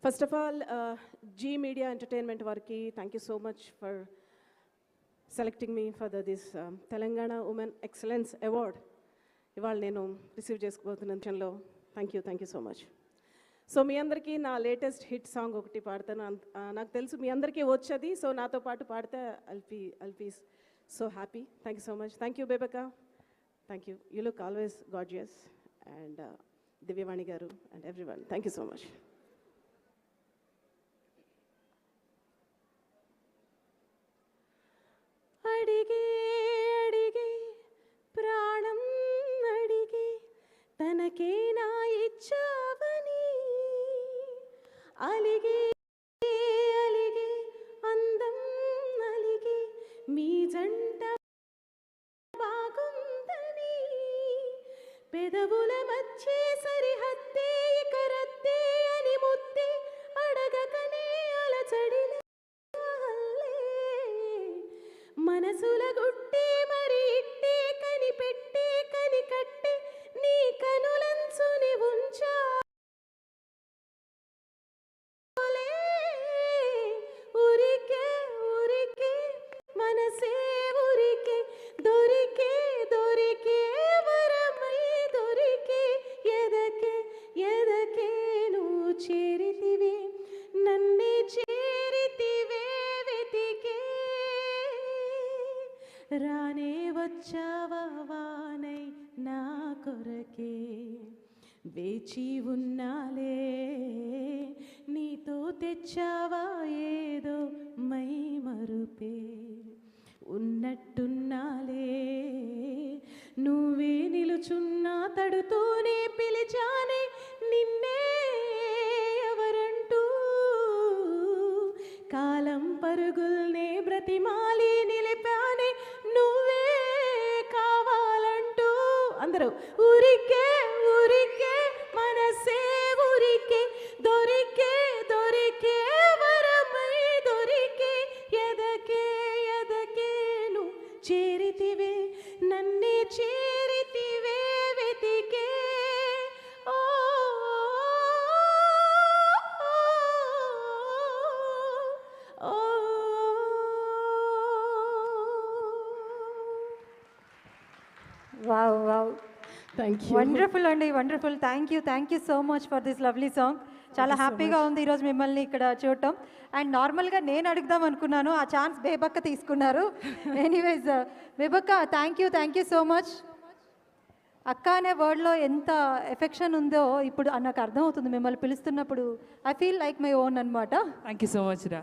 First of all, G Media Entertainment variki, thank you so much for selecting me for this Telangana Women Excellence Award. ఇవాళ నేను receive చేసుకోబోతున్న విషయంలో thank you so much. So మీ అందరికీ నా latest hit song ఒకటి పాడతాను. నాకు తెలుసు మీ అందరికీ వచ్చేది, సో నాతో పాటు పాడితే I'll be so happy. Thank you so much. Thank you, Bebeka. Thank you. You look always gorgeous. And Divyavani garu and everyone. Thank you so much. అడిగే అడిగే ప్రాణం అడిగే తనకే నా ఇచ్చావని, అలిగే అలిగే అందం అలిగే మీ జంట బాగుందని, పెదవుల మధ్య సరిహద్దే కరద్దే అని ముద్దే అడగకనే అలచడిలే మనసుల గుట్టి మరి ఇట్టే కనిపెట్టే కనికట్టే నీ కనులంచుని ఉంచాలే, ఉరికే ఉరికే మనసే ఉరికే దొరికే దొరికే వరమై దొరికే ఎదకే ఎదకే నువ్వు చేరితివే నన్నే చేరితివే వెతికే, రానే వచ్చావా వానై నా కొరకే వేచి ఉన్నాలే, నీతో తెచ్చావా ఏదో మై మరుపే ఉన్నట్టున్నాలే, నువ్వే నిలుచున్నా తడుతూనే పిలిచానే నిన్నే ఎవరంటూ, కాలం పరుగుల్నే బ్రతిమాలి నిలిపానే నువ్వే కావాలంటూ. అందరూ ఊరికే ఊరికే మనసే ఊరికే దొరికే దొరికే వరమై దొరికే ఎదకే ఎదకే నువ్వు చేరితివే నన్నే చేరితివే వెతికే, ఓ wow wow, thank you. Wonderful అండి, wonderful. Thank you so much for this lovely song. చాలా హ్యాపీగా ఉంది ఈరోజు మిమ్మల్ని ఇక్కడ చూడటం. అండ్ నార్మల్గా నేను అడుగుదాం అనుకున్నాను, ఆ ఛాన్స్ బేబక్క తీసుకున్నారు. ఎనీవేస్ బేబక్క, థ్యాంక్ యూ సో మచ్. అక్క అనే వర్డ్లో ఎంత ఎఫెక్షన్ ఉందో ఇప్పుడు నాకు అర్థమవుతుంది మిమ్మల్ని పిలుస్తున్నప్పుడు. I feel like my own అనమాట. Thank you so much, Ra.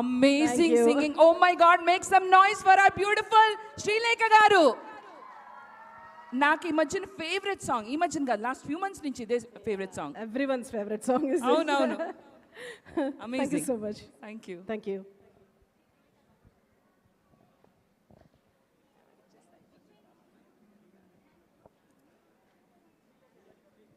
Amazing singing. Oh my God, make some noise for our beautiful Srilekha garu. నాకు ఈ మధ్యన ఫేవరెట్ సాంగ్, ఈ మధ్యన కాదు, లాస్ట్ ఫ్యూ మంత్స్ నుంచి ఇదే favourite song. Everyone's favorite song is this. అవునవును. Thank you so much. Thank you. Thank you.